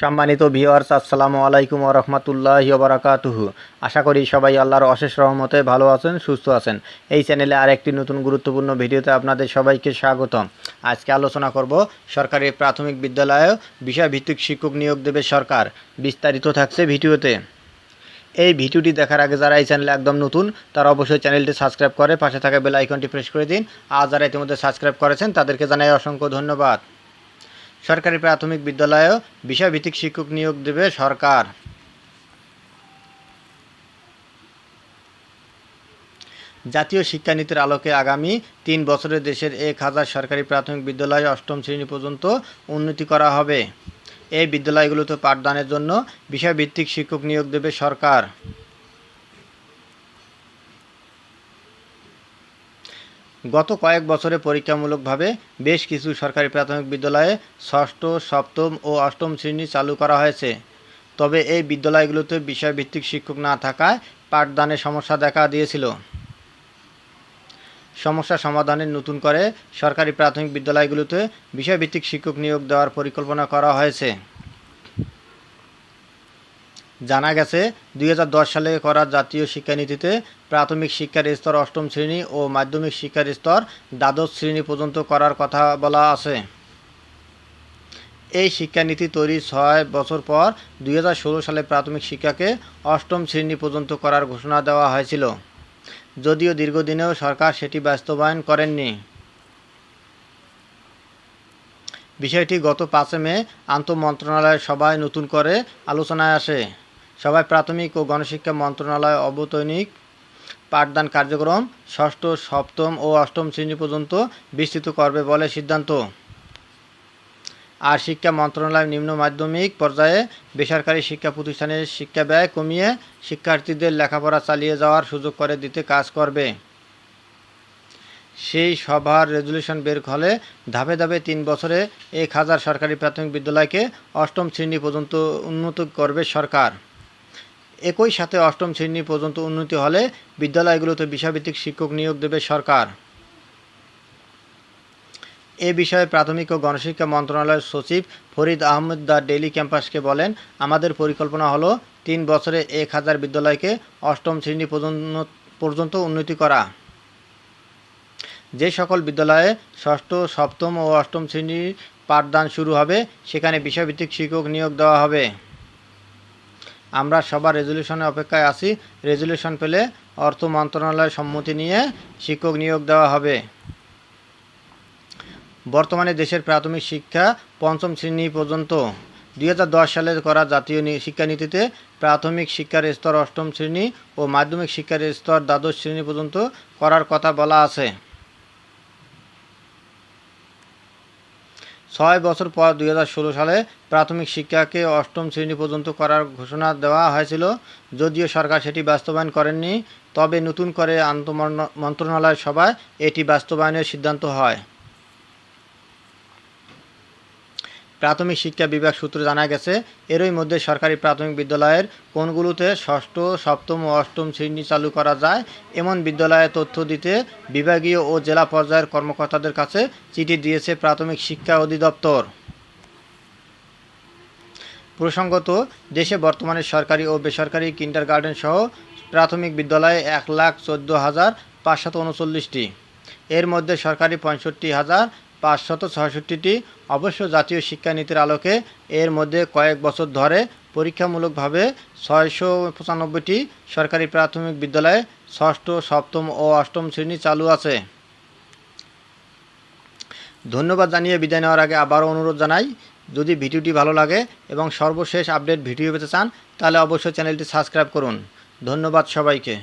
সম্মানিত ভিউয়ার্স, আসসালামু আলাইকুম ওয়া রাহমাতুল্লাহি ওয়া বারাকাতুহু। আশা করি সবাই আল্লাহর অশেষ রহমতে ভালো আছেন, সুস্থ আছেন। এই চ্যানেলে আরেকটি নতুন গুরুত্বপূর্ণ ভিডিওতে আপনাদের সবাইকে স্বাগতম। আজকে আলোচনা করব সরকারি প্রাথমিক বিদ্যালয়ে বিষয়ভিত্তিক শিক্ষক নিয়োগ দেবে সরকার। বিস্তারিত থাকছে ভিডিওতে। এই ভিডিওটি দেখার আগে যারা এই চ্যানেলে একদম নতুন তারা অবশ্যই চ্যানেলটি সাবস্ক্রাইব করে পাশে থাকা বেল আইকনটি প্রেস করে দিন। আর যারা ইতিমধ্যে সাবস্ক্রাইব করেছেন তাদেরকে জানাই অসংখ্য ধন্যবাদ। সরকারি প্রাথমিক বিদ্যালয়ে বিষয়ভিত্তিক শিক্ষক নিয়োগ দেবে সরকার। জাতীয় শিক্ষানীতির আলোকে আগামী ৩ বছরে দেশের ১,০০০ সরকারি প্রাথমিক বিদ্যালয়ে অষ্টম শ্রেণী পর্যন্ত উন্নতি করা হবে। এই বিদ্যালয়গুলোতে পাঠদানের জন্য বিষয়ভিত্তিক শিক্ষক নিয়োগ দেবে সরকার। গত কয়েক বছরে পরীক্ষামূলকভাবে বেশ কিছু সরকারি প্রাথমিক বিদ্যালয়ে ষষ্ঠ, সপ্তম ও অষ্টম শ্রেণী চালু করা হয়েছে। তবে এই বিদ্যালয়গুলোতে বিষয়ভিত্তিক শিক্ষক না থাকায় পাঠদানে সমস্যা দেখা দিয়েছিল। সমস্যা সমাধানে নতুন করে সরকারি প্রাথমিক বিদ্যালয়গুলোতে বিষয়ভিত্তিক শিক্ষক নিয়োগ দেওয়ার পরিকল্পনা করা হয়েছে। জানা গেছে ২০১০ সালে করা জাতীয় শিক্ষানীতিতে প্রাথমিক শিক্ষার স্তর অষ্টম শ্রেণী ও মাধ্যমিক শিক্ষার স্তর দ্বাদশ শ্রেণী পর্যন্ত করার কথা বলা আছে। এই শিক্ষানীতি তৈরির ৬ বছর পর ২০১৬ সালে প্রাথমিক শিক্ষাকে অষ্টম শ্রেণী পর্যন্ত করার ঘোষণা দেওয়া হয়েছিল, যদিও দীর্ঘদিনেও সরকার সেটি বাস্তবায়ন করেননি। বিষয়টি গত ৫ মে আন্তঃমন্ত্রণালয়ের সভায় নতুন করে আলোচনায় আসে। সভায় প্রাথমিক ও গণশিক্ষা মন্ত্রণালয় অবৈতনিক পাঠদান কার্যক্রম ষষ্ঠ, সপ্তম ও অষ্টম শ্রেণী পর্যন্ত বিস্তৃত করবে বলে সিদ্ধান্ত। আর শিক্ষা মন্ত্রণালয় নিম্ন মাধ্যমিক পর্যায়ে বেসরকারি শিক্ষা প্রতিষ্ঠানের শিক্ষা ব্যয় কমিয়ে শিক্ষার্থীদের লেখাপড়া চালিয়ে যাওয়ার সুযোগ করে দিতে কাজ করবে। সেই সভার রেজুলেশন বের হলে ধাপে ধাপে ৩ বছরে ১,০০০ সরকারি প্রাথমিক বিদ্যালয়কে অষ্টম শ্রেণী পর্যন্ত উন্নত করবে সরকার। একই সাথে অষ্টম শ্রেণী পর্যন্ত উন্নতি হলে বিদ্যালয়গুলোতে বিষয়ভিত্তিক শিক্ষক নিয়োগ দেবে সরকার। এ বিষয়ে প্রাথমিক ও গণশিক্ষা মন্ত্রণালয়ের সচিব ফরিদ আহমেদ দ্য ডেইলি ক্যাম্পাসকে বলেন, আমাদের পরিকল্পনা হলো ৩ বছরে ১,০০০ বিদ্যালয়কে অষ্টম শ্রেণী পর্যন্ত উন্নতি করা। যে সকল বিদ্যালয়ে ষষ্ঠ, সপ্তম ও অষ্টম শ্রেণীর পাঠদান শুরু হবে সেখানে বিষয়ভিত্তিক শিক্ষক নিয়োগ দেওয়া হবে। আমরা সবার রেজুলেশনের অপেক্ষায় আছি। রেজুলেশন পেলে অর্থ মন্ত্রণালয়ের সম্মতি নিয়ে শিক্ষক নিয়োগ দেওয়া হবে। বর্তমানে দেশের প্রাথমিক শিক্ষা পঞ্চম শ্রেণী পর্যন্ত। ২০১০ সালে করা জাতীয় শিক্ষানীতিতে প্রাথমিক শিক্ষার স্তর অষ্টম শ্রেণী ও মাধ্যমিক শিক্ষার স্তর দ্বাদশ শ্রেণী পর্যন্ত করার কথা বলা আছে। ৬ বছর পর ২০১৬ সালে প্রাথমিক শিক্ষাকে অষ্টম শ্রেণী পর্যন্ত করার ঘোষণা দেওয়া হয়েছিল, যদিও সরকার সেটি বাস্তবায়ন করেননি। তবে নতুন করে মন্ত্রণালয়ের সভায় এটি বাস্তবায়নের সিদ্ধান্ত হয়। প্রাথমিক শিক্ষা বিভাগ সূত্রে জানা গেছে, এরই মধ্যে সরকারি প্রাথমিক বিদ্যালয়ের কোনগুলোতে ষষ্ঠ, সপ্তম ও অষ্টম শ্রেণী চালু করা যায় এমন বিদ্যালয়ে তথ্য দিতে বিভাগীয় ও জেলা পর্যায়ের কর্মকর্তাদের কাছে চিঠি দিয়েছে প্রাথমিক শিক্ষা অধিদপ্তর। প্রসঙ্গত, দেশে বর্তমানে সরকারি ও বেসরকারি কিন্ডারগার্টেন সহ প্রাথমিক বিদ্যালয়ে ১,১৪,৫৩৯টি। এর মধ্যে সরকারি ৬৫,৫৬৬টি। অবশ্য জাতীয় শিক্ষানীতির আলোকে এর মধ্যে কয়েক বছর ধরে পরীক্ষামূলকভাবে ৬৯৫টি সরকারি প্রাথমিক বিদ্যালয়ে ষষ্ঠ, সপ্তম ও অষ্টম শ্রেণী চালু আছে। ধন্যবাদ জানিয়ে বিদায় নেওয়ার আগে আবারও অনুরোধ জানাই, যদি ভিডিওটি ভালো লাগে এবং সর্বশেষ আপডেট ভিডিও পেতে চান তাহলে অবশ্যই চ্যানেলটি সাবস্ক্রাইব করুন। ধন্যবাদ সবাইকে।